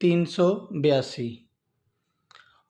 382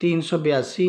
382،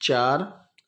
4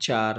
4،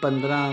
15،